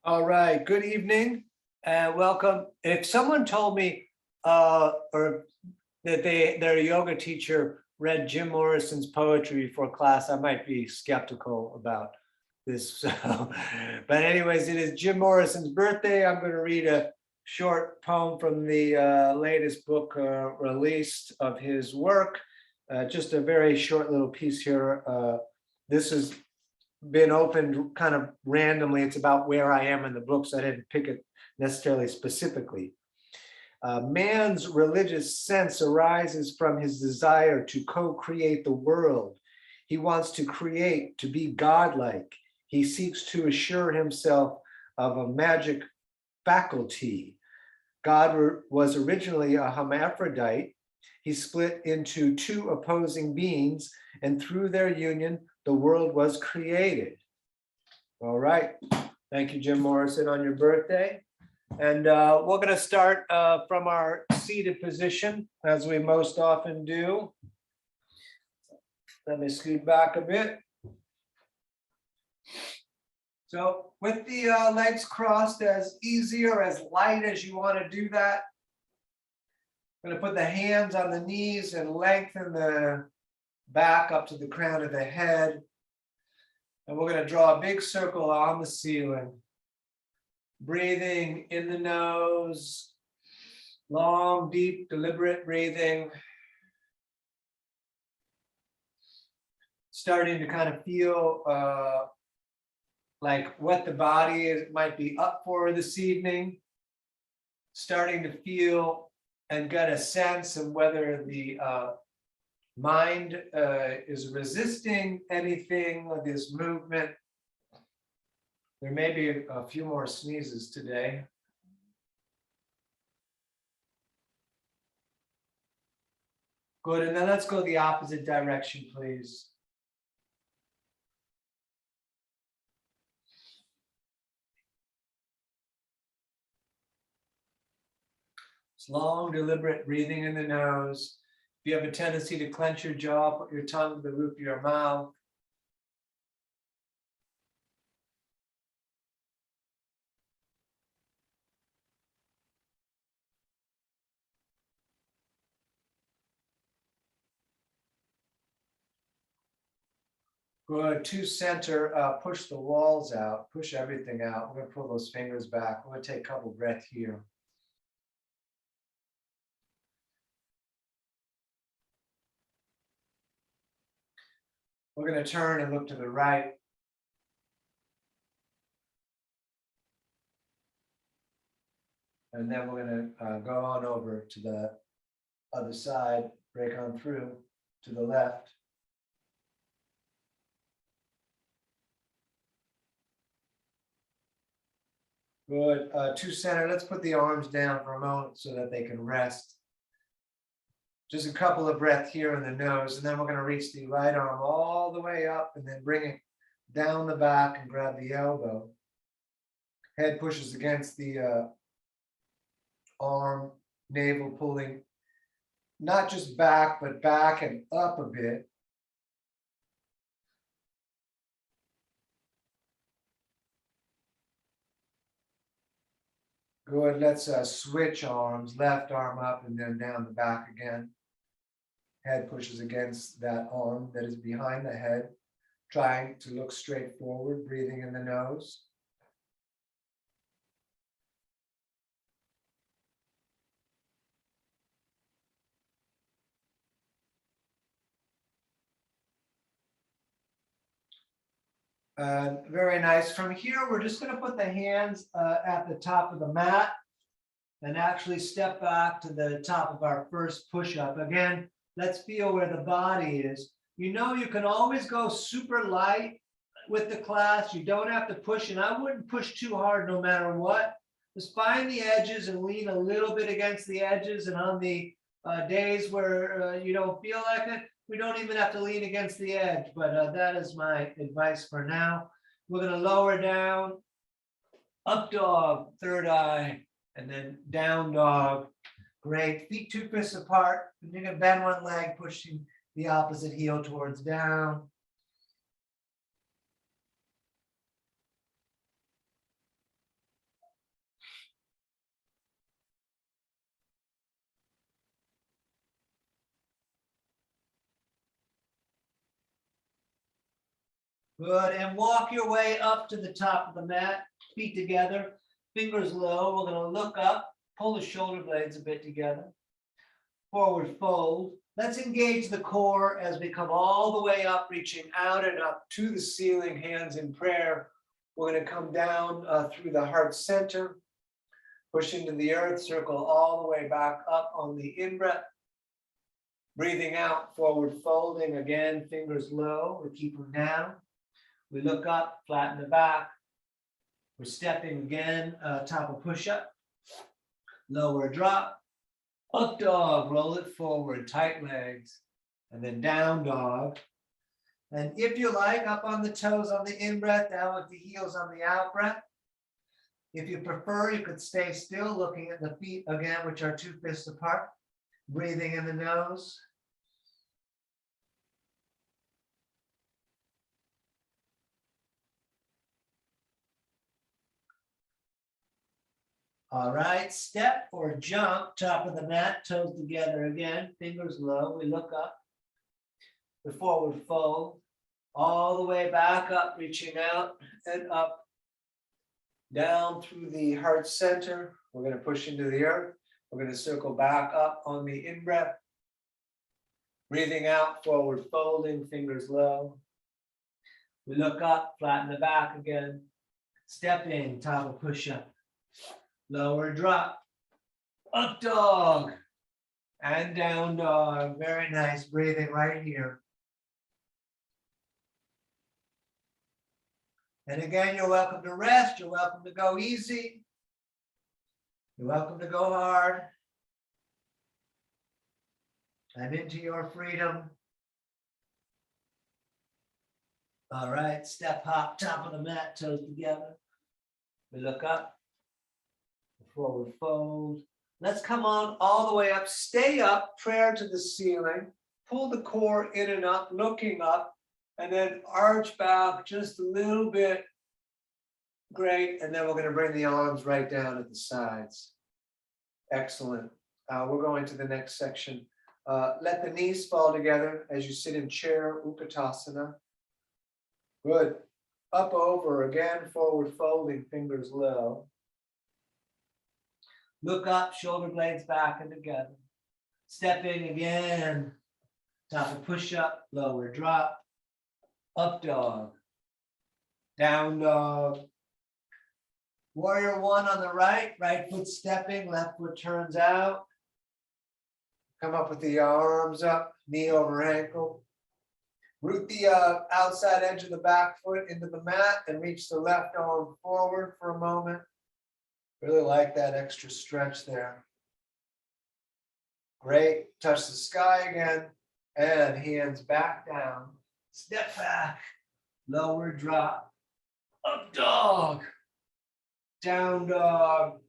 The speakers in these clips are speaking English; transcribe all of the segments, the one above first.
All right, good evening and welcome. If someone told me or that their yoga teacher read Jim Morrison's poetry before class, I might be skeptical about this. But anyways, it is Jim Morrison's birthday. I'm going to read a short poem from the latest book released of his work. Just a very short little piece here. This has been opened kind of randomly. It's about where I am in the book, so I didn't pick it necessarily specifically. Man's religious sense arises from his desire to co-create the world. He wants to create, to be godlike. He seeks to assure himself of a magic faculty. God was originally a hermaphrodite. He split into two opposing beings, and through their union, the world was created. All right. Thank you, Jim Morrison, on your birthday. And we're going to start from our seated position, as we most often do. Let me scoot back a bit. So with the legs crossed, as easy or as light as you want to do that. I'm going to put the hands on the knees and lengthen the back up to the crown of the head. And we're going to draw a big circle on the ceiling. Breathing in the nose, long, deep, deliberate breathing. Starting to kind of feel like what the body might be up for this evening. Starting to feel and get a sense of whether the mind is resisting anything with this movement. There may be a few more sneezes today. Good, and then let's go the opposite direction, please. It's long, deliberate breathing in the nose. If you have a tendency to clench your jaw, put your tongue to the roof of your mouth. Good. To center, push the walls out, push everything out. We're going to pull those fingers back. We're going to take a couple breaths here. We're going to turn and look to the right. And then we're going to go on over to the other side, break on through to the left. Good. To center, let's put the arms down for a moment so that they can rest. Just a couple of breaths here in the nose, and then we're going to reach the right arm all the way up and then bring it down the back and grab the elbow. Head pushes against the arm, navel pulling not just back, but back and up a bit. Good. Let's switch arms, left arm up and then down the back again. Head pushes against that arm that is behind the head, trying to look straight forward, breathing in the nose. Very nice. From here, we're just going to put the hands at the top of the mat and actually step back to the top of our first push-up. Again, let's feel where the body is. You know, you can always go super light with the class. You don't have to push, and I wouldn't push too hard no matter what. Just find the edges and lean a little bit against the edges. And on the days where you don't feel like it, we don't even have to lean against the edge, but that is my advice for now. We're going to lower down, up dog, third eye, and then down dog. Great. Feet 2 fists apart. You're going to bend one leg, pushing the opposite heel towards down. Good, and walk your way up to the top of the mat, feet together, fingers low. We're gonna look up, pull the shoulder blades a bit together. Forward fold. Let's engage the core as we come all the way up, reaching out and up to the ceiling, hands in prayer. We're gonna come down through the heart center, push into the earth, circle all the way back up on the in-breath. Breathing out, forward folding, again, fingers low, we keep them down. We look up, flatten the back. We're stepping again, top of push-up. Lower drop. Up dog, roll it forward, tight legs. And then down dog. And if you like, up on the toes on the in-breath, down with the heels on the out-breath. If you prefer, you could stay still, looking at the feet again, which are 2 fists apart. Breathing in the nose. All right, step or jump, top of the mat, toes together again, fingers low, we look up. The forward fold, all the way back up, reaching out and up. Down through the heart center, we're gonna push into the earth. We're gonna circle back up on the in-breath. Breathing out, forward folding, fingers low. We look up, flatten the back again. Stepping, top of push-up. Lower drop, up dog, and down dog. Very nice, breathing right here. And again, you're welcome to rest, you're welcome to go easy. You're welcome to go hard. And into your freedom. All right, step hop, top of the mat, toes together. We look up. Forward fold. Let's come on all the way up. Stay up, prayer to the ceiling. Pull the core in and up, looking up, and then arch back just a little bit. Great. And then we're going to bring the arms right down at the sides. Excellent. We're going to the next section. Let the knees fall together as you sit in chair, Utkatasana. Good. Up over again, forward folding, fingers low. Look up, shoulder blades back and together. Stepping again. Top of push-up, lower drop. Up dog. Down dog. Warrior 1 on the right. Right foot stepping, left foot turns out. Come up with the arms up, knee over ankle. Root the outside edge of the back foot into the mat and reach the left arm forward for a moment. Really like that extra stretch there. Great. Touch the sky again and hands back down. Step back. Lower drop. Up dog. Down dog.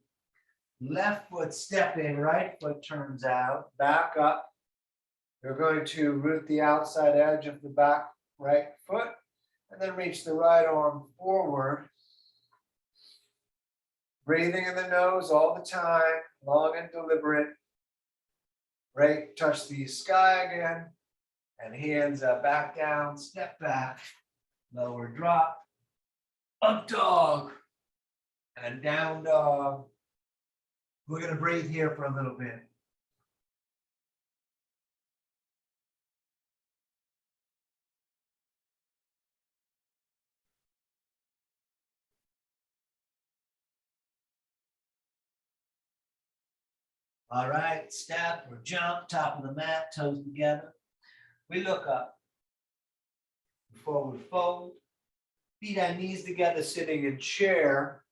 Left foot stepping, right foot turns out. Back up. You're going to root the outside edge of the back right foot and then reach the right arm forward. Breathing in the nose all the time, long and deliberate. Great, touch the sky again, and hands back down, step back, lower drop, up dog, and down dog. We're gonna breathe here for a little bit. All right, step or jump, top of the mat, toes together. We look up. Forward fold. Feet and knees together, sitting in chair.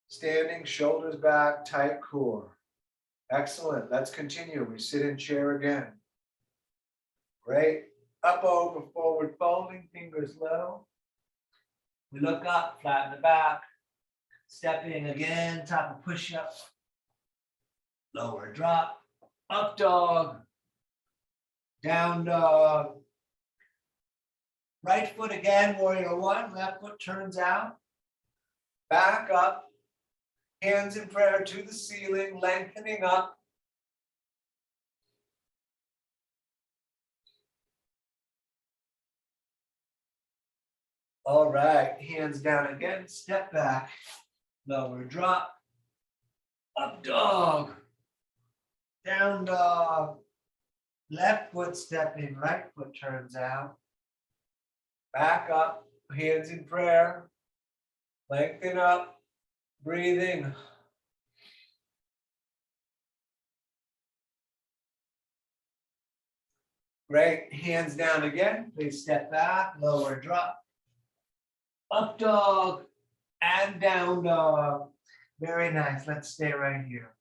Standing, shoulders back, tight core. Excellent. Let's continue. We sit in chair again. Great. Up over, forward folding, fingers low. We look up, flatten the back. Stepping again, top of push-up. Lower drop, up dog, down dog. Right foot again, warrior 1, left foot turns out. Back up, hands in prayer to the ceiling, lengthening up. All right, hands down again, step back, lower drop, up dog, down dog, left foot stepping, right foot turns out, back up, hands in prayer, lengthen up, breathing. Great, hands down again, please step back, lower drop, up dog, and down dog. Very nice, let's stay right here.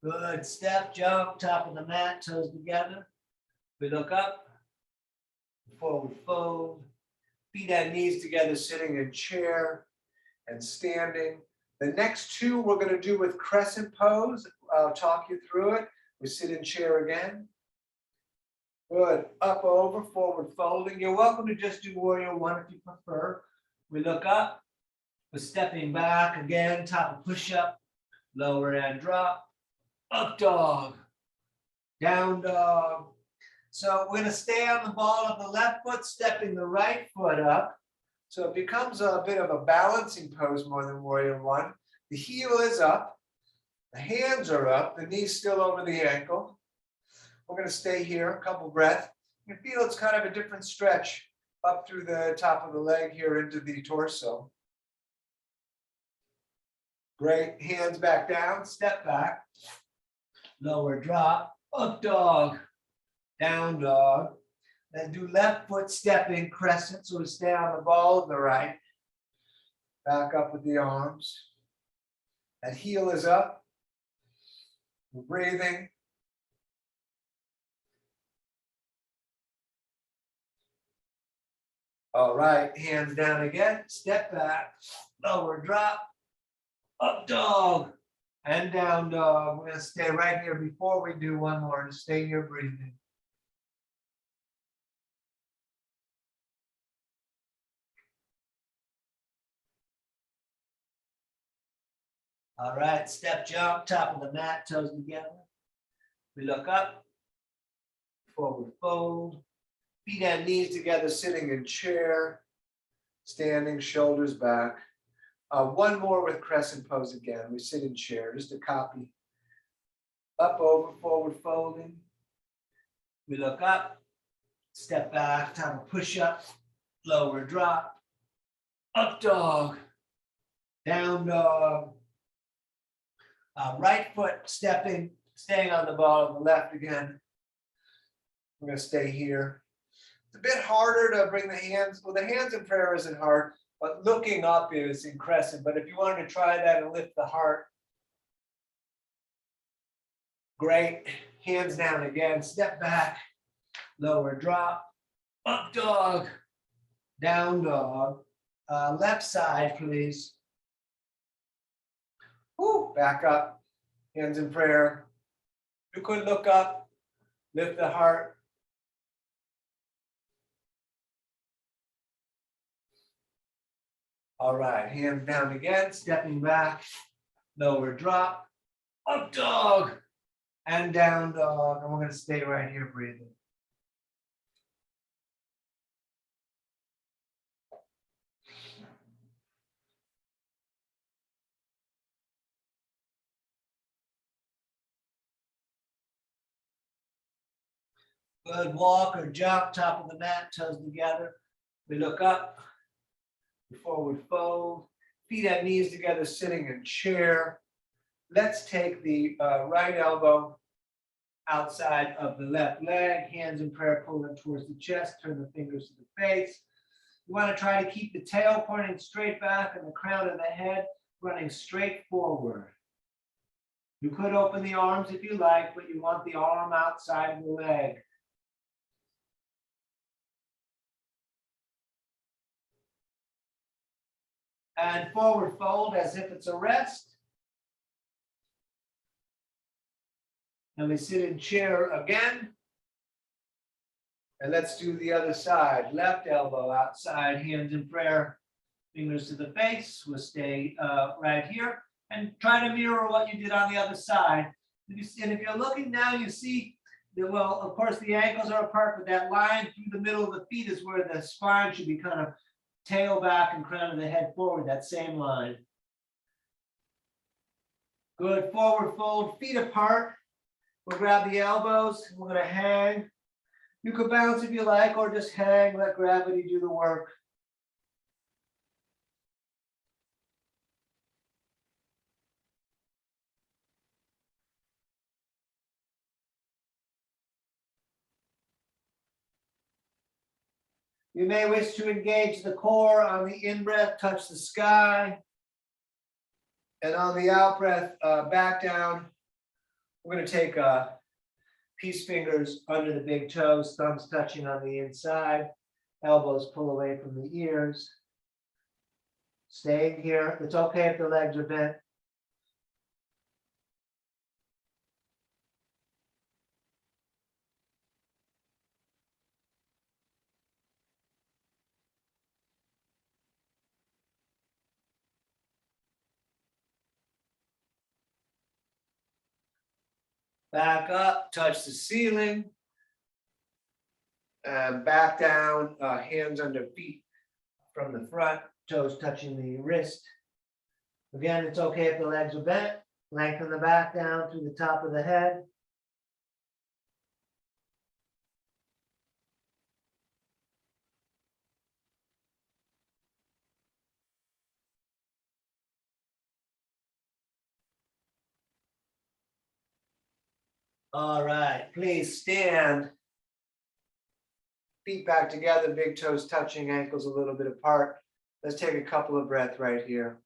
Good, step, jump, top of the mat, toes together. We look up, forward fold, feet and knees together, sitting in chair and standing. The next two we're going to do with Crescent Pose. I'll talk you through it. We sit in chair again. Good, up, over, forward folding. You're welcome to just do Warrior One if you prefer. We look up, we're stepping back again, top of push-up, lower and drop, up dog, down dog. So we're going to stay on the ball of the left foot, stepping the right foot up. So it becomes a bit of a balancing pose more than Warrior One. The heel is up, the hands are up, the knee's still over the ankle. We're going to stay here a couple breaths. You feel it's kind of a different stretch up through the top of the leg here into the torso. Great, hands back down, step back, lower drop, up dog, down dog. Then do left foot stepping crescent, so we stay on the ball of the right. Back up with the arms. That heel is up. We're breathing. All right, hands down again, step back, lower drop, up dog, and down dog. We're going to stay right here before we do one more, to stay here breathing. All right, step jump, top of the mat, toes together. We look up, forward fold, feet and knees together, sitting in chair, standing, shoulders back. One more with Crescent Pose again. We sit in chair, just a copy. Up, over, forward folding. We look up, step back, top of push-up, lower drop, up dog, down dog. Right foot stepping, staying on the ball of the left again. We're going to stay here. It's a bit harder to bring the hands. Well, the hands in prayer isn't hard, but looking up is in crescent. But if you wanted to try that and lift the heart, great. Hands down again, step back, lower drop, up dog, down dog. Left side, please. Woo, back up, hands in prayer. You could look up, lift the heart. All right, hands down again, stepping back, lower drop, up dog, and down dog. And we're going to stay right here breathing. Good, walk or jump, top of the mat, toes together. We look up, forward fold, feet and knees together, sitting in chair. Let's take the right elbow outside of the left leg, hands in prayer, pulling towards the chest, turn the fingers to the face. You want to try to keep the tail pointing straight back and the crown of the head running straight forward. You could open the arms if you like, but you want the arm outside of the leg. And forward fold as if it's a rest. And we sit in chair again. And let's do the other side. Left elbow outside, hands in prayer. Fingers to the face. We'll stay right here and try to mirror what you did on the other side. And if you're looking down, you see that, well, of course, the ankles are apart, but that line through the middle of the feet is where the spine should be kind of tail back and crown of the head forward, that same line. Good, forward fold, feet apart. We'll grab the elbows, we're gonna hang. You could bounce if you like, or just hang, let gravity do the work. You may wish to engage the core on the in-breath, touch the sky. And on the out-breath, back down. We're going to take peace fingers under the big toes, thumbs touching on the inside, elbows pull away from the ears. Staying here. It's okay if the legs are bent. Back up, touch the ceiling. And back down, hands under feet from the front, toes touching the wrist. Again, it's okay if the legs are bent. Lengthen the back down through the top of the head. All right, please stand. Feet back together, big toes touching, ankles a little bit apart. Let's take a couple of breaths right here.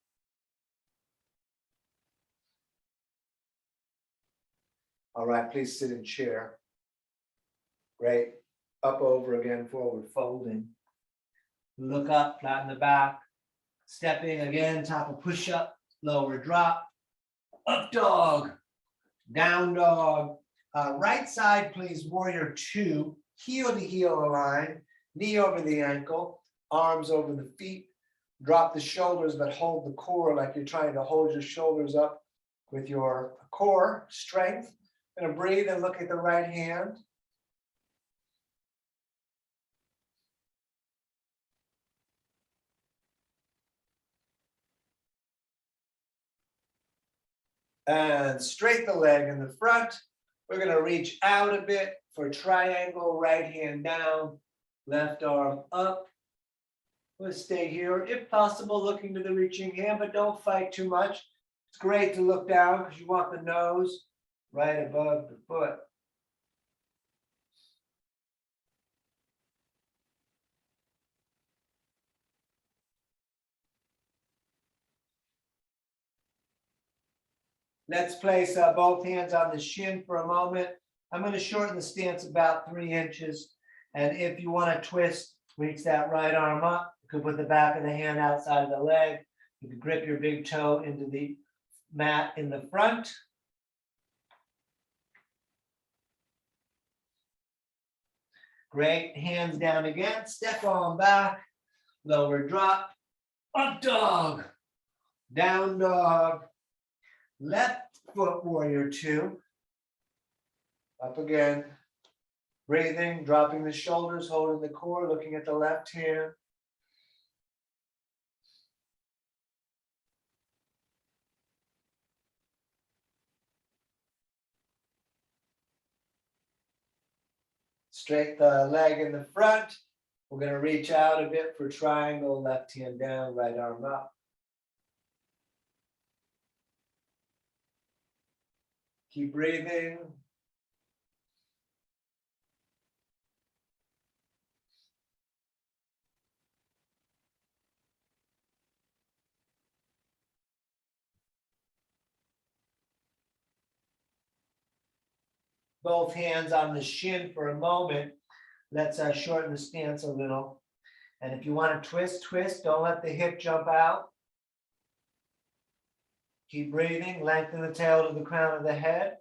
All right, please sit in chair. Great. Up, over again, forward folding. Look up, flatten the back. Stepping again, top of push-up, lower drop. Up dog, down dog. Right side, please, warrior two. Heel to heel align, knee over the ankle, arms over the feet. Drop the shoulders, but hold the core like you're trying to hold your shoulders up with your core strength. Gonna breathe and look at the right hand. And straight the leg in the front. We're going to reach out a bit for triangle, right hand down, left arm up. We'll stay here, if possible, looking to the reaching hand, but don't fight too much. It's great to look down because you want the nose right above the foot. Let's place both hands on the shin for a moment. I'm going to shorten the stance about 3 inches. And if you want to twist, reach that right arm up. You could put the back of the hand outside of the leg. You could grip your big toe into the mat in the front. Great. Hands down again. Step on back. Lower drop. Up dog. Down dog. Left foot warrior two. Up again. Breathing, dropping the shoulders, holding the core, looking at the left hand. Straight the leg in the front. We're going to reach out a bit for triangle, left hand down, right arm up. Keep breathing. Both hands on the shin for a moment. Let's shorten the stance a little. And if you want to twist, twist. Don't let the hip jump out. Keep breathing. Lengthen the tail to the crown of the head.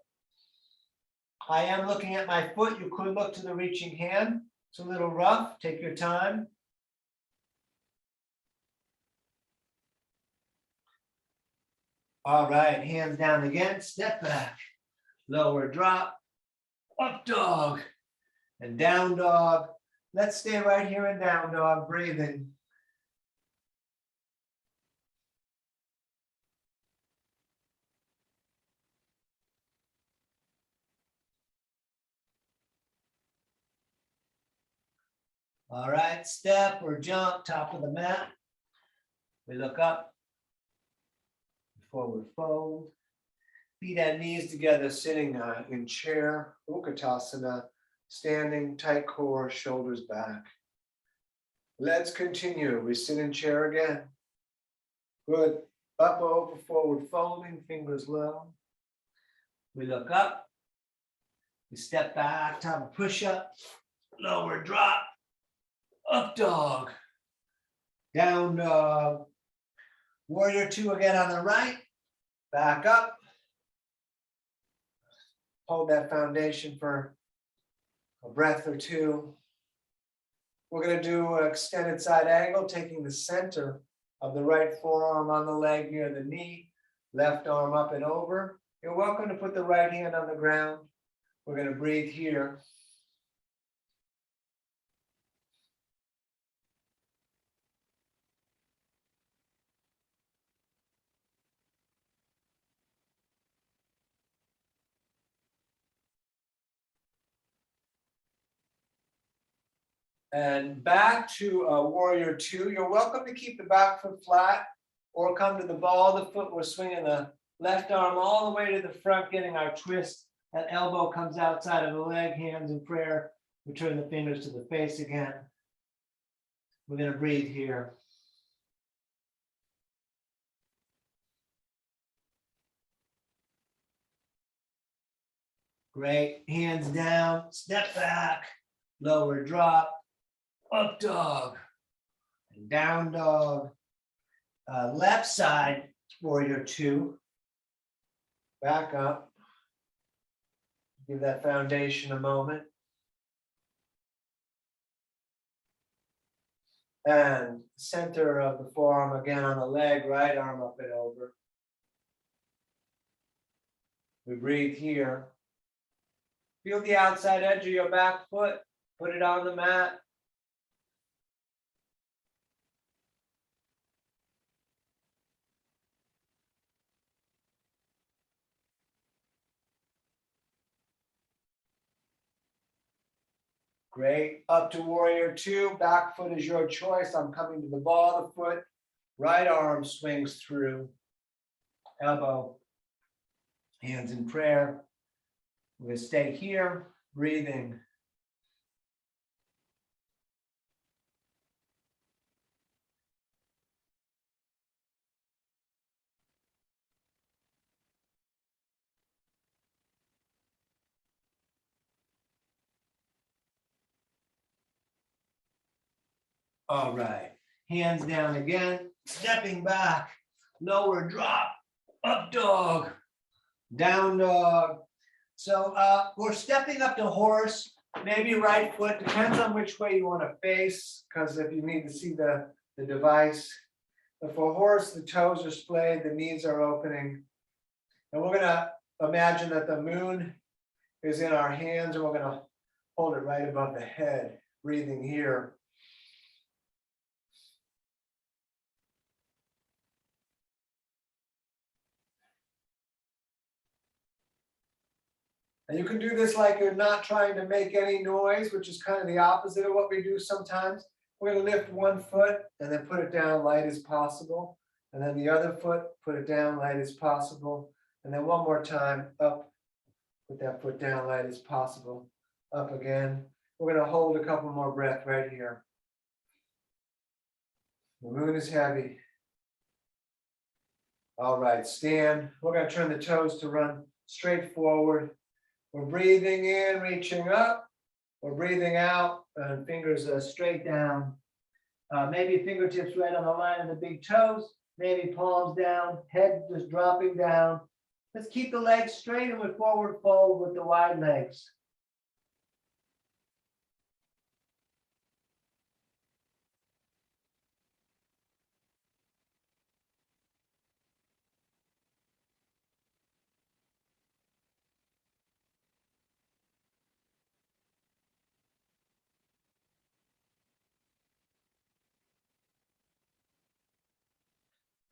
I am looking at my foot. You could look to the reaching hand. It's a little rough. Take your time. All right, hands down again, step back, lower drop, up dog, and down dog. Let's stay right here in down dog, breathing. All right, step or jump, top of the mat. We look up, forward fold. Feet and knees together, sitting in chair, Utkatasana, standing, tight core, shoulders back. Let's continue. We sit in chair again. Good. Up, over, forward folding, fingers low. We look up. We step back, top of push-up, lower drop, up dog, down dog. Warrior two again on the right. Back up. Hold that foundation for a breath or two. We're going to do an extended side angle, taking the center of the right forearm on the leg near the knee, left arm up and over. You're welcome to put the right hand on the ground. We're going to breathe here. And back to warrior two. You're welcome to keep the back foot flat or come to the ball of the foot. We're swinging the left arm all the way to the front, getting our twist. That elbow comes outside of the leg, hands in prayer. We turn the fingers to the face again. We're going to breathe here. Great. Hands down, step back, lower drop, up dog, and down dog. Left side, warrior two. Back up. Give that foundation a moment. And center of the forearm again on the leg, right arm up and over. We breathe here. Feel the outside edge of your back foot. Put it on the mat. Great. Up to warrior two. Back foot is your choice. I'm coming to the ball of the foot. Right arm swings through. Elbow. Hands in prayer. We're going to stay here, breathing. All right. Hands down again. Stepping back. Lower drop. Up dog. Down dog. So we're stepping up to horse, maybe right foot, depends on which way you want to face, because if you need to see the device. But for horse, the toes are splayed, the knees are opening. And we're going to imagine that the moon is in our hands, and we're going to hold it right above the head, breathing here. And you can do this like you're not trying to make any noise, which is kind of the opposite of what we do sometimes. We're going to lift one foot and then put it down light as possible. And then the other foot, put it down light as possible. And then one more time, up, put that foot down light as possible. Up again. We're going to hold a couple more breaths right here. The moon is heavy. All right, stand. We're going to turn the toes to run straight forward. We're breathing in, reaching up. We're breathing out, and fingers straight down. Maybe fingertips right on the line of the big toes. Maybe palms down, head just dropping down. Let's keep the legs straight and with forward fold with the wide legs.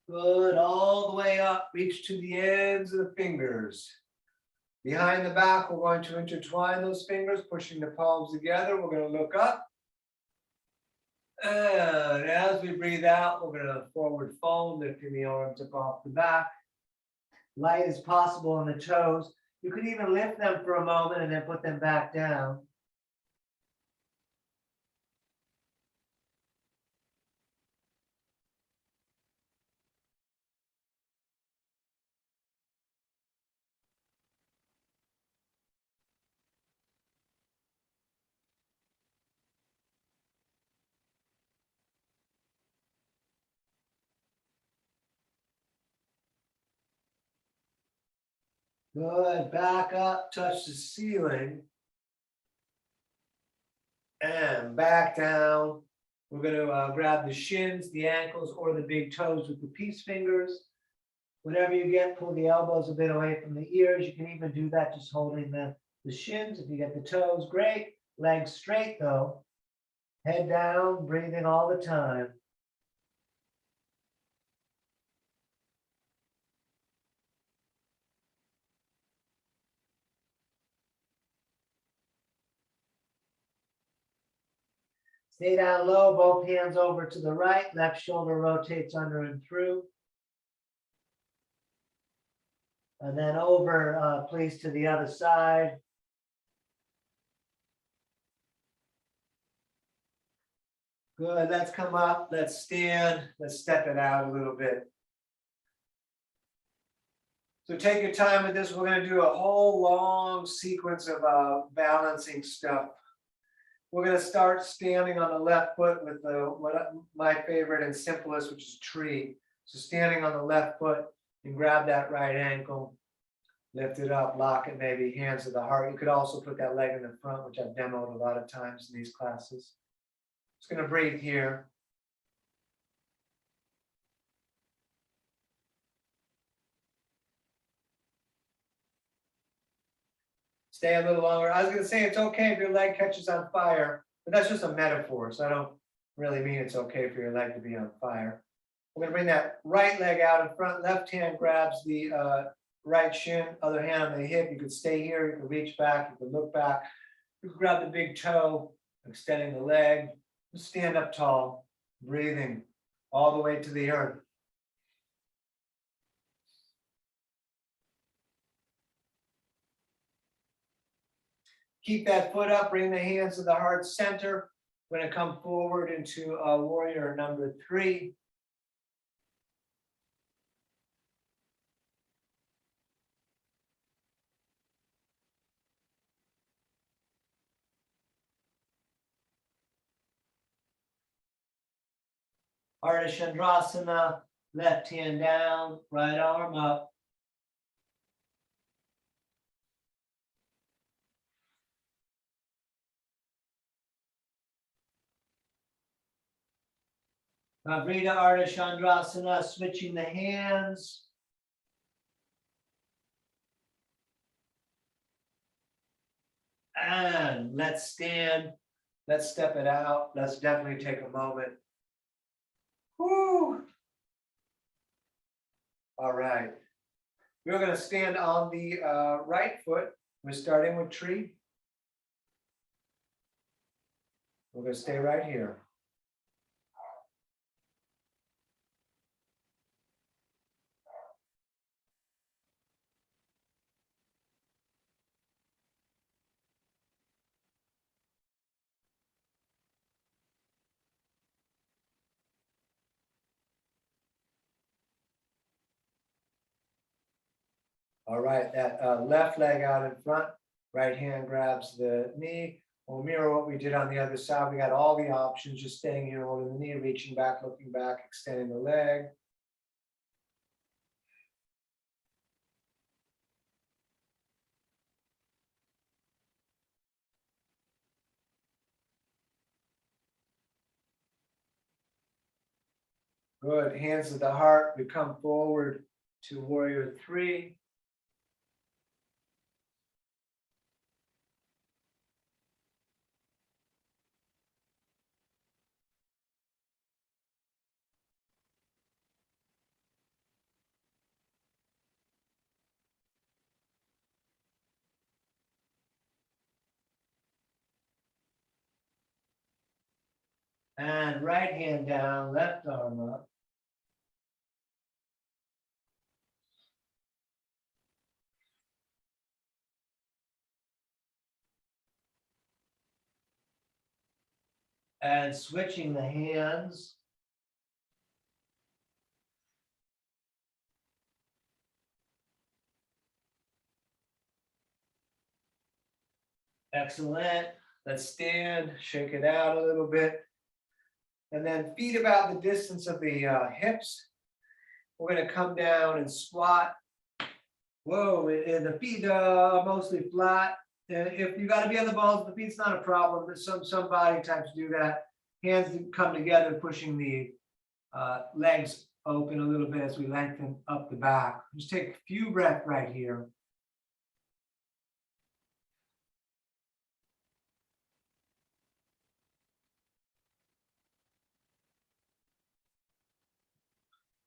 Good, all the way up, reach to the ends of the fingers. Behind the back, we're going to intertwine those fingers, pushing the palms together. We're going to look up. And as we breathe out, we're going to forward fold, lifting the arms up off the back. Light as possible on the toes. You could even lift them for a moment and then put them back down. Good, back up, touch the ceiling. And back down. We're going to grab the shins, the ankles, or the big toes with the peace fingers. Whenever you get, pull the elbows a bit away from the ears. You can even do that just holding the shins. If you get the toes, great. Legs straight though. Head down, breathing all the time. Stay down low, both hands over to the right. Left shoulder rotates under and through. And then over, please, to the other side. Good, let's come up, let's stand, let's step it out a little bit. So take your time with this. We're going to do a whole long sequence of balancing stuff. We're going to start standing on the left foot with my favorite and simplest, which is tree. So standing on the left foot and grab that right ankle, lift it up, lock it maybe, hands to the heart. You could also put that leg in the front, which I've demoed a lot of times in these classes. Just going to breathe here. Stay a little longer. I was going to say it's okay if your leg catches on fire, but that's just a metaphor. So I don't really mean it's okay for your leg to be on fire. We're going to bring that right leg out in front. Left hand grabs the right shin, other hand on the hip. You could stay here. You can reach back. You can look back. You can grab the big toe, extending the leg. Just stand up tall, breathing all the way to the earth. Keep that foot up, bring the hands to the heart center. We're going to come forward into warrior number 3. Ardha Chandrasana, left hand down, right arm up. Mavrita Ardha Chandrasana, switching the hands. And let's stand. Let's step it out. Let's definitely take a moment. Woo! All right. We're going to stand on the right foot. We're starting with tree. We're going to stay right here. All right, that left leg out in front, right hand grabs the knee. We'll mirror what we did on the other side. We got all the options, just staying here, holding the knee, reaching back, looking back, extending the leg. Good, hands to the heart. We come forward to warrior 3. And right hand down, left arm up. And switching the hands. Excellent. Let's stand, shake it out a little bit. And then feet about the distance of the hips. We're going to come down and squat. Whoa, and the feet are mostly flat. If you got to be on the balls, the feet's not a problem. But some body types do that. Hands come together, pushing the legs open a little bit as we lengthen up the back. Just take a few breaths right here.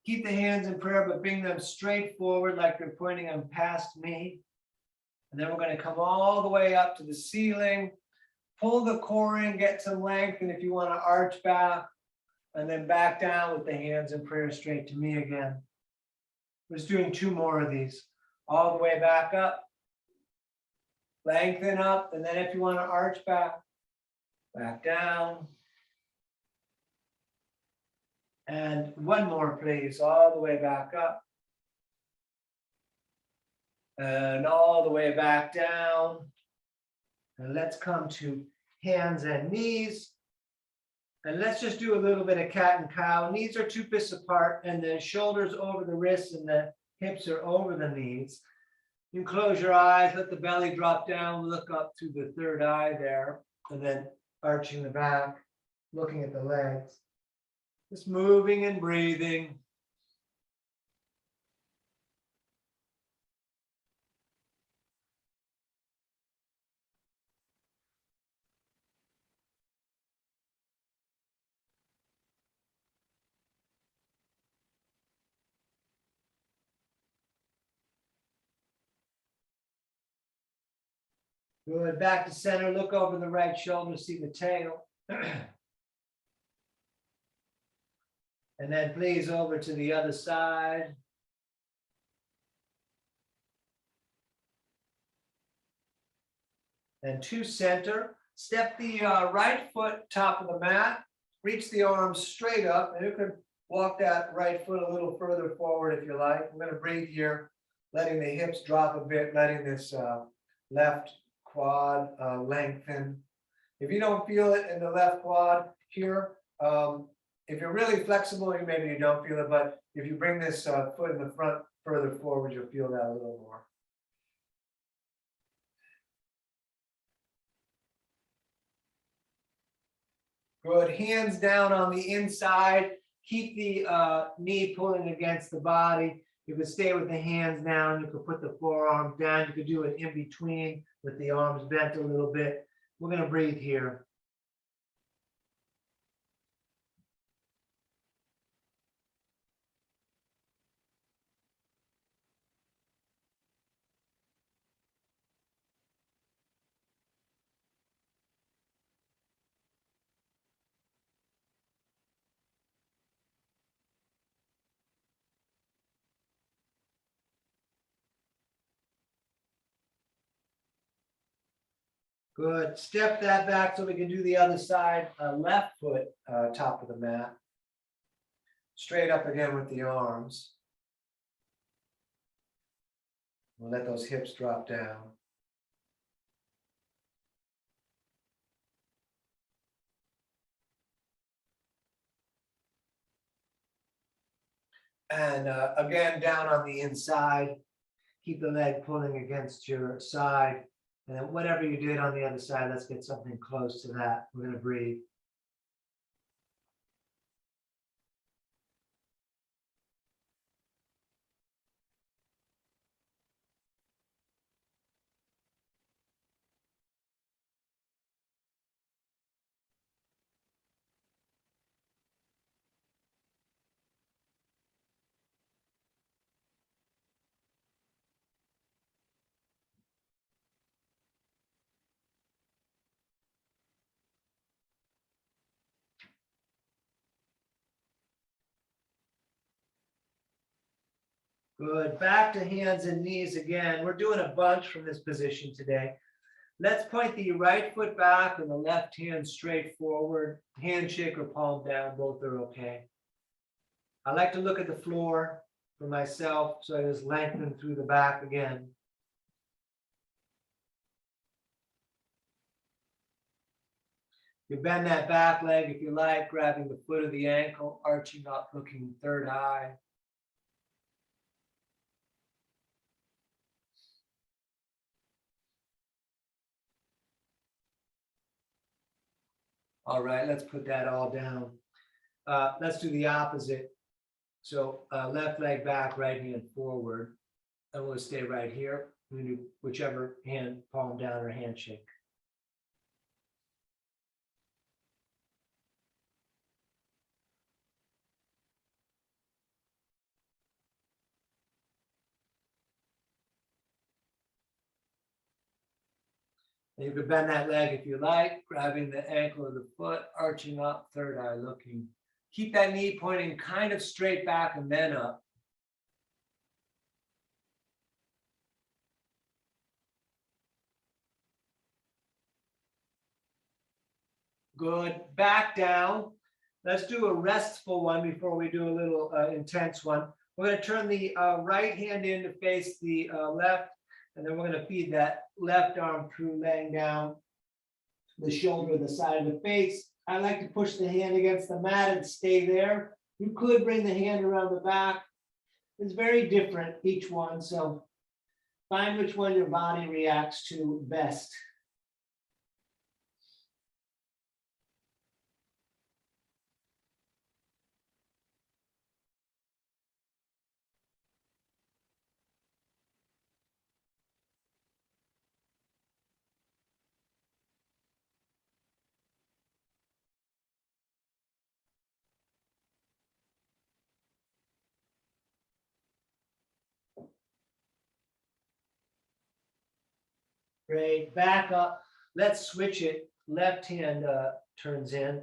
Keep the hands in prayer, but bring them straight forward like you're pointing them past me. And then we're going to come all the way up to the ceiling. Pull the core in, get some length, and if you want to arch back, and then back down with the hands in prayer straight to me again. We're just doing 2 more of these. All the way back up. Lengthen up, and then if you want to arch back down. And 1 more, please, all the way back up. And all the way back down. And let's come to hands and knees. And let's just do a little bit of cat and cow. Knees are 2 fists apart, and the shoulders over the wrists and the hips are over the knees. You can close your eyes, let the belly drop down, look up through the 3rd eye there, and then arching the back, looking at the legs. Just moving and breathing. Good, back to center, look over the right shoulder, see the tail. And then please over to the other side. And to center, step the right foot top of the mat, reach the arms straight up, and you can walk that right foot a little further forward if you like. I'm going to breathe here, letting the hips drop a bit, letting this left quad lengthen. If you don't feel it in the left quad here, if you're really flexible, maybe you don't feel it, but if you bring this foot in the front further forward, you'll feel that a little more. Good, hands down on the inside. Keep the knee pulling against the body. You could stay with the hands down. You could put the forearms down. You could do it in between with the arms bent a little bit. We're going to breathe here. Good. Step that back so we can do the other side. Left foot top of the mat. Straight up again with the arms. We'll let those hips drop down. And again, down on the inside. Keep the leg pulling against your side. And then whatever you did on the other side, let's get something close to that. We're going to breathe. Good. Back to hands and knees again. We're doing a bunch from this position today. Let's point the right foot back and the left hand straight forward. Handshake or palm down, both are okay. I like to look at the floor for myself, so I just lengthen through the back again. You bend that back leg if you like, grabbing the foot of the ankle, arching up, looking third eye. All right, let's put that all down. Let's do the opposite. So left leg back, right hand forward. And we'll stay right here. We do whichever hand, palm down or handshake. And you can bend that leg if you like, grabbing the ankle of the foot, arching up, third eye looking. Keep that knee pointing kind of straight back and then up. Good. Back down. Let's do a restful one before we do a little intense one. We're going to turn the right hand in to face the left, and then we're going to feed that left arm through, laying down the shoulder, the side of the face. I like to push the hand against the mat and stay there. You could bring the hand around the back. It's very different, each one, so find which one your body reacts to best. Great, back up. Let's switch it. Left hand turns in.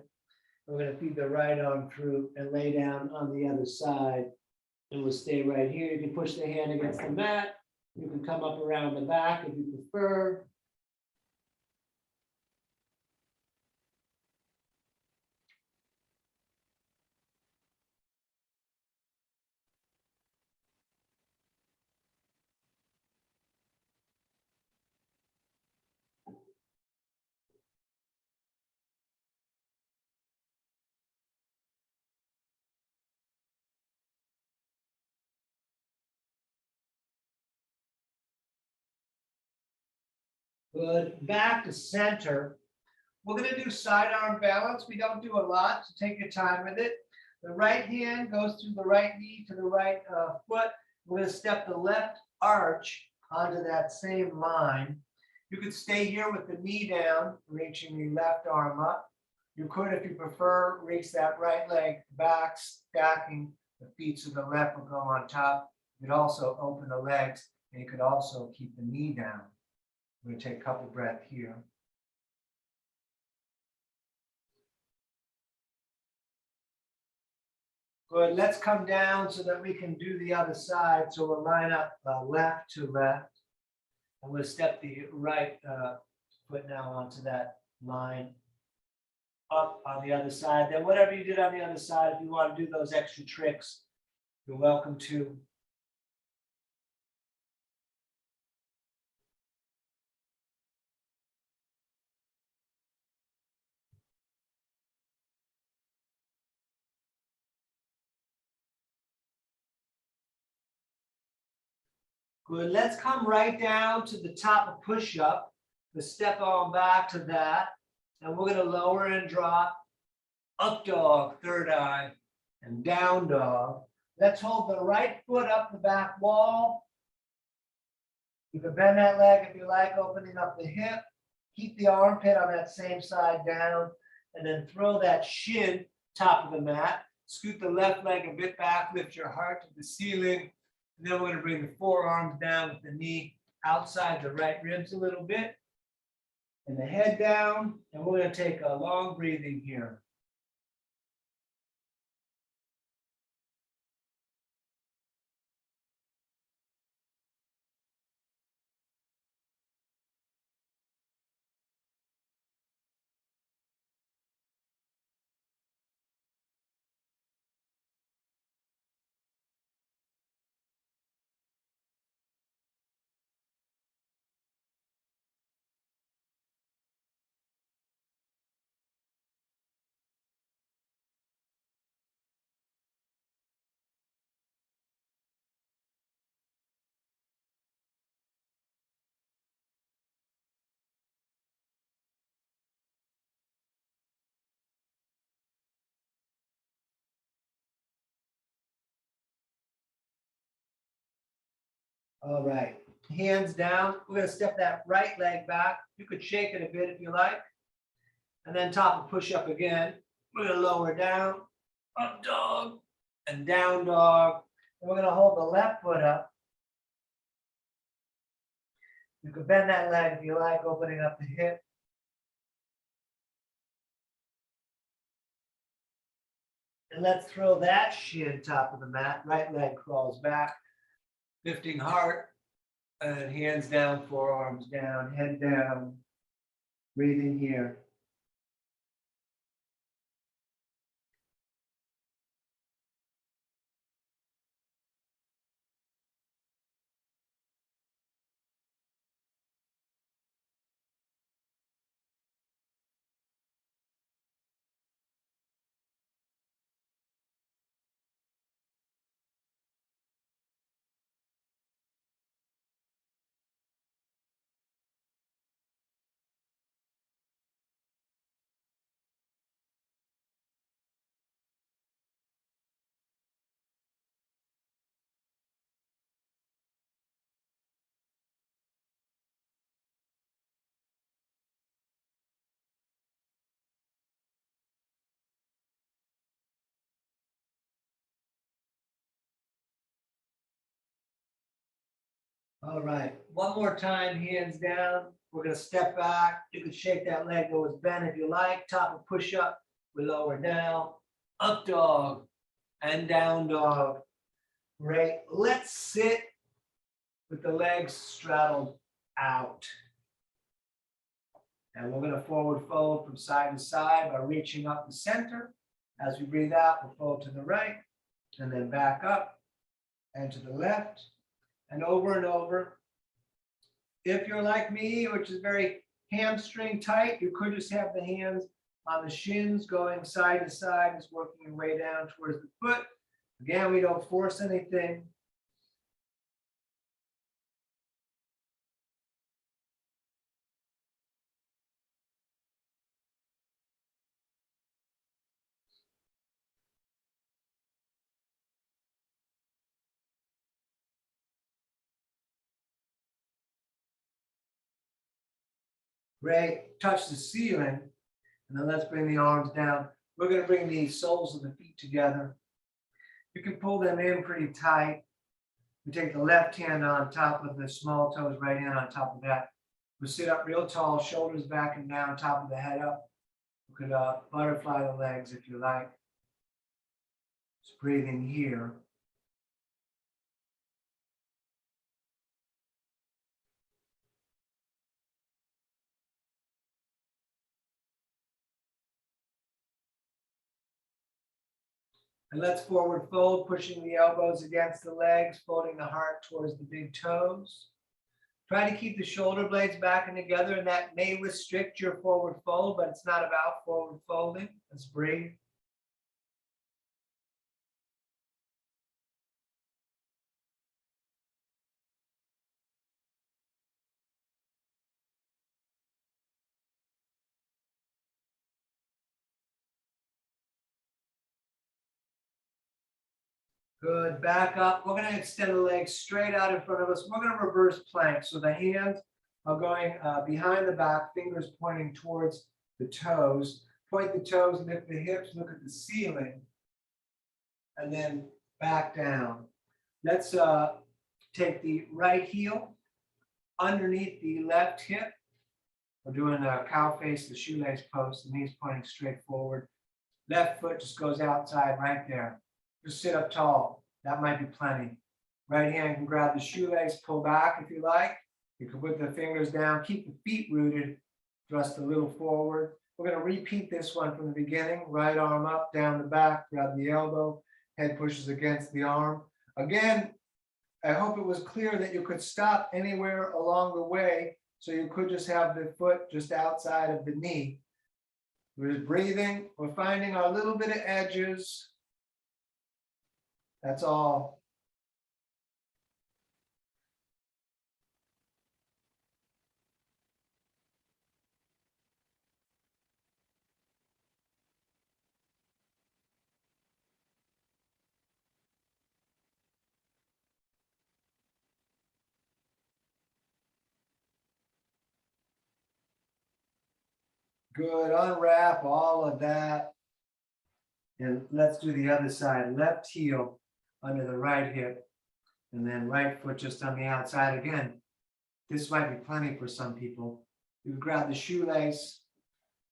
We're going to feed the right arm through and lay down on the other side. And we'll stay right here. You can push the hand against the mat. You can come up around the back if you prefer. Good. Back to center. We're going to do sidearm balance. We don't do a lot, so take your time with it. The right hand goes through the right knee to the right foot. We're going to step the left arch onto that same line. You could stay here with the knee down, reaching the left arm up. You could, if you prefer, reach that right leg back, stacking the feet so the left will go on top. You could also open the legs, and you could also keep the knee down. We're going to take a couple breaths here. Good. Let's come down so that we can do the other side. So we'll line up left to left. I'm going to step the right foot now onto that line up on the other side. Then whatever you did on the other side, if you want to do those extra tricks, you're welcome to. Good. Let's come right down to the top of push-up. Let's step on back to that. And we're going to lower and drop. Up dog, third eye, and down dog. Let's hold the right foot up the back wall. You can bend that leg if you like, opening up the hip. Keep the armpit on that same side down. And then throw that shin top of the mat. Scoot the left leg a bit back. Lift your heart to the ceiling. And then we're going to bring the forearms down with the knee outside the right ribs a little bit. And the head down. And we're going to take a long breathing here. All right, hands down. We're gonna step that right leg back. You could shake it a bit if you like. And then top of push up again. We're gonna lower down, up dog, and down dog. And we're gonna hold the left foot up. You could bend that leg if you like, opening up the hip. And let's throw that shin top of the mat. Right leg crawls back, lifting heart, and hands down, forearms down, head down. Breathing here. All right, one more time, hands down. We're gonna step back. You can shake that leg that was bent if you like. Top of push up, we lower down, up dog, and down dog. Great. Let's sit with the legs straddled out. And we're gonna forward fold from side to side by reaching up the center. As we breathe out, we'll fold to the right, and then back up, and to the left, and over. If you're like me, which is very hamstring tight, you could just have the hands on the shins going side to side, just working your way down towards the foot. Again, we don't force anything. Great. Touch the ceiling. And then let's bring the arms down. We're going to bring the soles of the feet together. You can pull them in pretty tight. We take the left hand on top of the small toes, right hand on top of that. We sit up real tall, shoulders back and down, top of the head up. You could butterfly the legs if you like. Just breathing here. And let's forward fold, pushing the elbows against the legs, folding the heart towards the big toes. Try to keep the shoulder blades back and together, and that may restrict your forward fold, but it's not about forward folding. Let's breathe. Good, back up. We're gonna extend the legs straight out in front of us. We're gonna reverse plank. So the hands are going behind the back, fingers pointing towards the toes. Point the toes, lift the hips, look at the ceiling, and then back down. Let's take the right heel underneath the left hip. We're doing a cow face, the shoelace pose, the knees pointing straight forward. Left foot just goes outside right there. Just sit up tall. That might be plenty. Right hand can grab the shoelace, pull back if you like. You can put the fingers down, keep the feet rooted, thrust a little forward. We're going to repeat this one from the beginning. Right arm up, down the back, grab the elbow, head pushes against the arm. Again, I hope it was clear that you could stop anywhere along the way. So you could just have the foot just outside of the knee. We're just breathing. We're finding our little bit of edges. That's all. Good, unwrap all of that. And let's do the other side, left heel under the right hip, and then right foot just on the outside again. This might be plenty for some people. You grab the shoelace.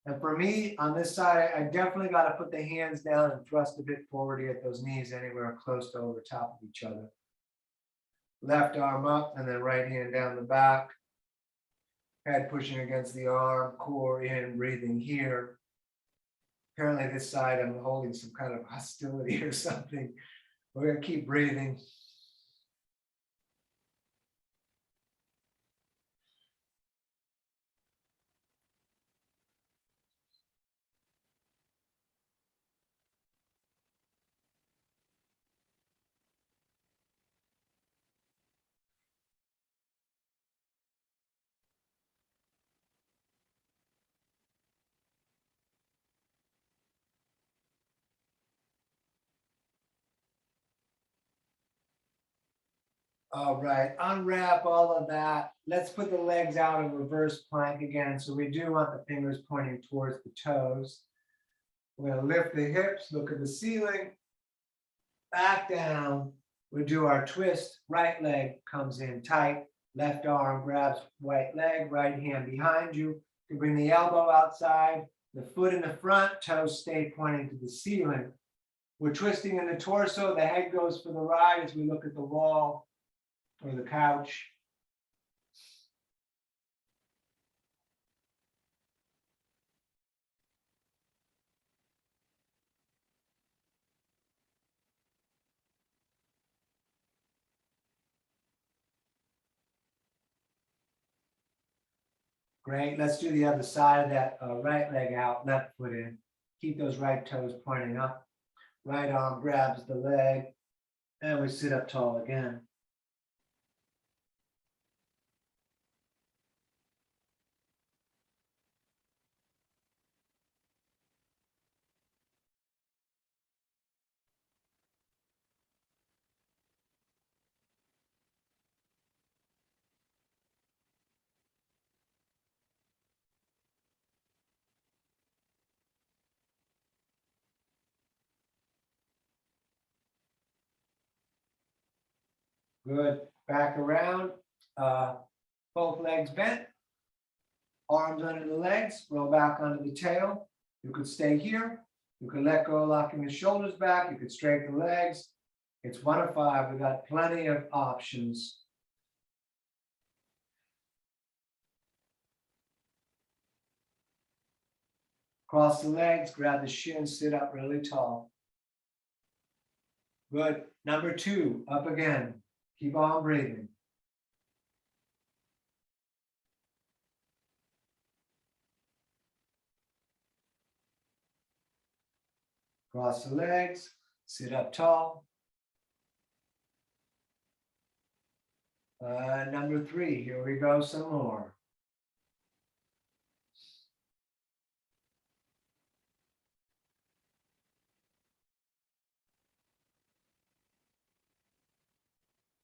And for me, on this side, I definitely got to put the hands down and thrust a bit forward to get those knees anywhere close to over top of each other. Left arm up and then right hand down the back. Head pushing against the arm, core in, breathing here. Apparently this side I'm holding some kind of hostility or something. We're going to keep breathing. All right, unwrap all of that. Let's put the legs out in reverse plank again. So we do want the fingers pointing towards the toes. We're going to lift the hips, look at the ceiling, back down. We do our twist. Right leg comes in tight. Left arm grabs right leg, right hand behind you. You bring the elbow outside, the foot in the front, toes stay pointing to the ceiling. We're twisting in the torso. The head goes for the ride as we look at the wall or the couch. Great, let's do the other side of that, right leg out, left foot in. Keep those right toes pointing up. Right arm grabs the leg, and we sit up tall again. Good, back around, both legs bent, arms under the legs, roll back onto the tail. You could stay here. You could let go, locking the shoulders back. You could straighten the legs. It's 1 of 5. We got plenty of options. Cross the legs, grab the shins, sit up really tall. Good. Number 2, up again. Keep on breathing. Cross the legs, sit up tall. Number 3, here we go, some more.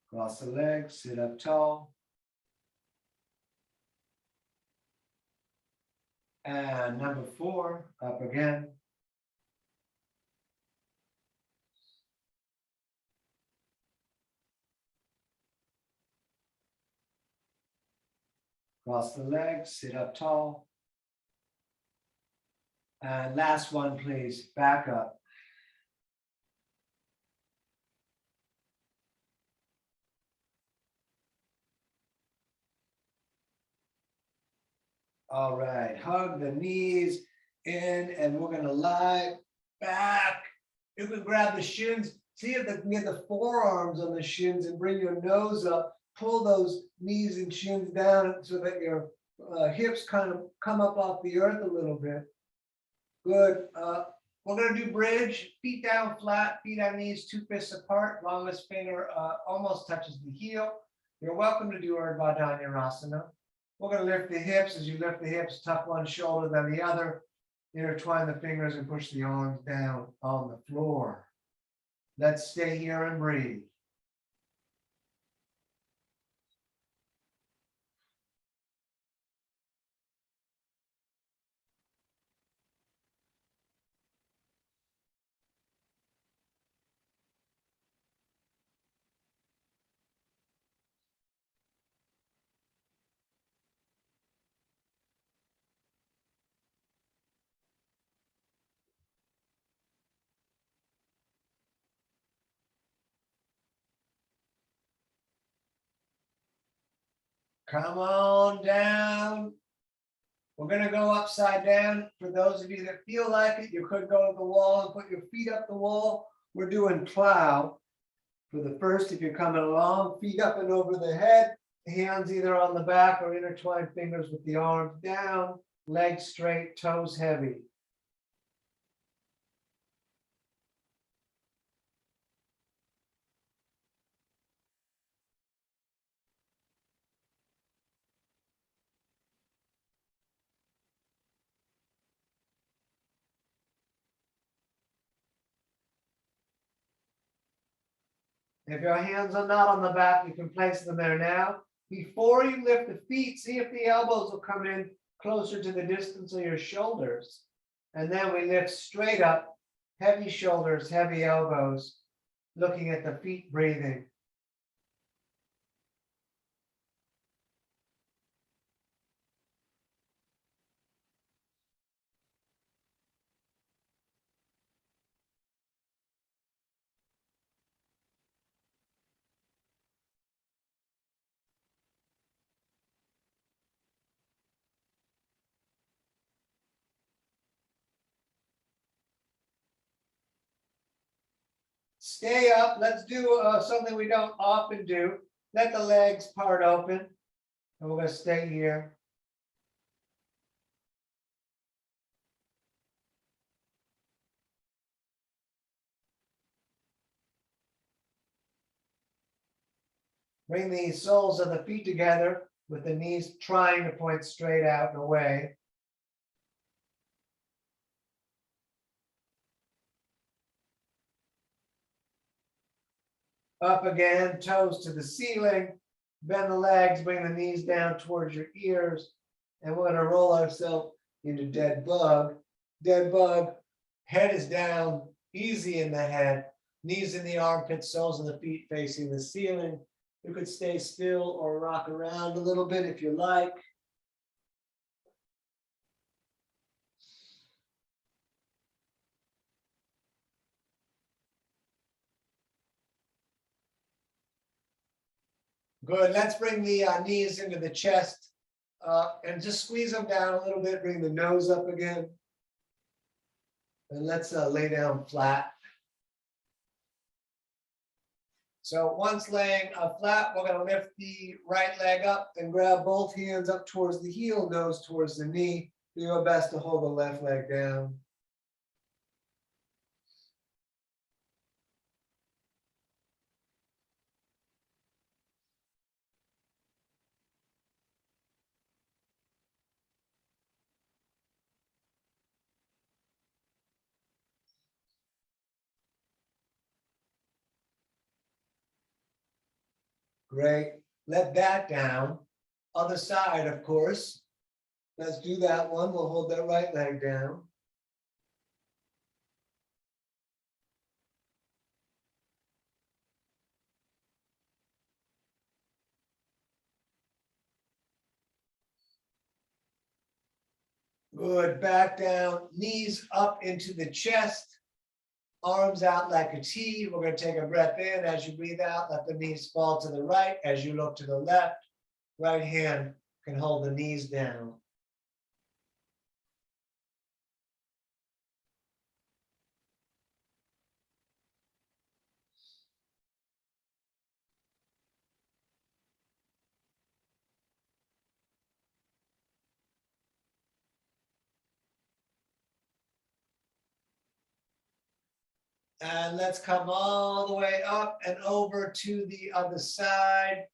Cross the legs, sit up tall. And number 4, up again. Cross the legs, sit up tall. And last one, please, back up. All right, hug the knees in, and we're gonna lie back. You can grab the shins. See if you can get the forearms on the shins and bring your nose up. Pull those knees and shins down so that your hips kind of come up off the earth a little bit. Good. We're gonna do bridge, feet down flat, feet on knees, 2 fists apart, longest finger almost touches the heel. You're welcome to do Urdhva Dhanurasana. We're going to lift the hips. As you lift the hips, tuck one shoulder then the other. Intertwine the fingers and push the arms down on the floor. Let's stay here and breathe. Come on down. We're going to go upside down. For those of you that feel like it, you could go to the wall and put your feet up the wall. We're doing plow. For the first, if you're coming along, feet up and over the head, hands either on the back or intertwined fingers with the arms down, legs straight, toes heavy. If your hands are not on the back, you can place them there now. Before you lift the feet, see if the elbows will come in closer to the distance of your shoulders. And then we lift straight up, heavy shoulders, heavy elbows, looking at the feet, breathing. Stay up. Let's do something we don't often do. Let the legs part open. And we're going to stay here. Bring the soles of the feet together with the knees trying to point straight out and away. Up again, toes to the ceiling. Bend the legs, bring the knees down towards your ears. And we're going to roll ourselves into dead bug. Dead bug, head is down, easy in the head. Knees in the armpits, soles of the feet facing the ceiling. You could stay still or rock around a little bit if you like. Good. Let's bring the knees into the chest and just squeeze them down a little bit. Bring the nose up again. And let's lay down flat. So once laying flat, we're going to lift the right leg up and grab both hands up towards the heel, nose towards the knee. Do your best to hold the left leg down. Great. Let that down. Other side, of course. Let's do that one. We'll hold that right leg down. Good. Back down. Knees up into the chest. Arms out like a T. We're going to take a breath in. As you breathe out, let the knees fall to the right. As you look to the left, right hand can hold the knees down. And let's come all the way up and over to the other side.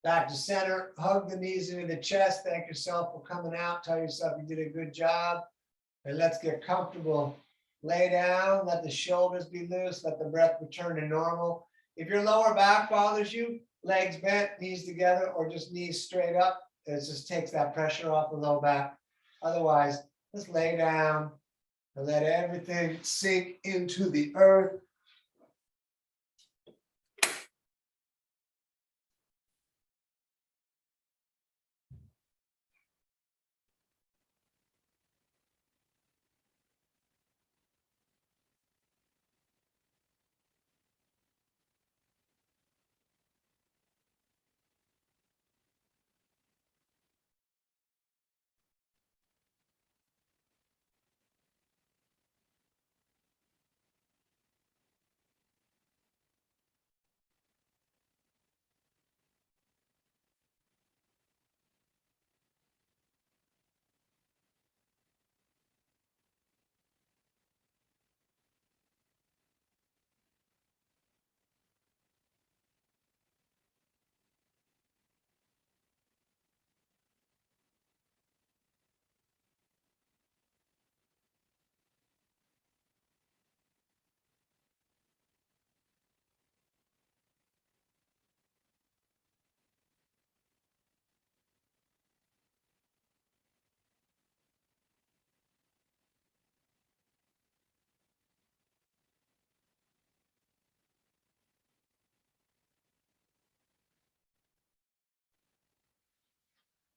Back to center, hug the knees into the chest. Thank yourself for coming out. Tell yourself you did a good job. And let's get comfortable. Lay down, let the shoulders be loose, let the breath return to normal. If your lower back bothers you, legs bent, knees together, or just knees straight up, It just takes that pressure off the low back. Otherwise, just lay down and let everything sink into the earth.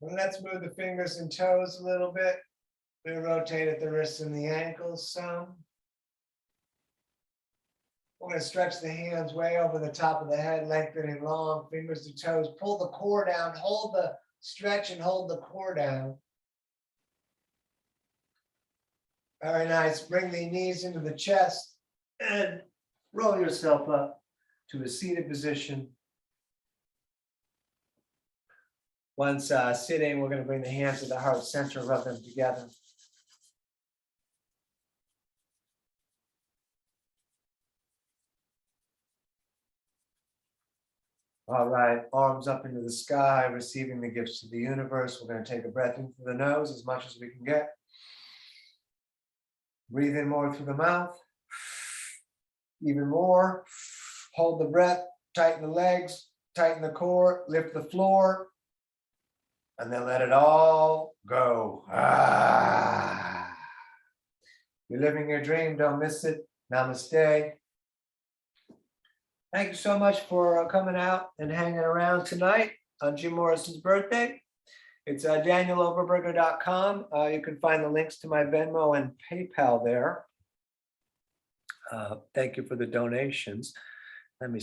And let's move the fingers and toes a little bit. We rotate at the wrists and the ankles some. We're going to stretch the hands way over the top of the head, lengthening long, fingers to toes. Pull the core down, hold the stretch and hold the core down. Very nice. Bring the knees into the chest and roll yourself up to a seated position. Once sitting, we're going to bring the hands to the heart center, rub them together. All right, arms up into the sky, receiving the gifts of the universe. We're going to take a breath in through the nose as much as we can get. Breathe in more through the mouth. Even more. Hold the breath, tighten the legs, tighten the core, lift the floor, and then let it all go. Ah. You're living your dream, don't miss it. Namaste. Thank you so much for coming out and hanging around tonight on Jim Morrison's birthday. It's danieloverberger.com. You can find the links to my Venmo and PayPal there. Thank you for the donations. Let me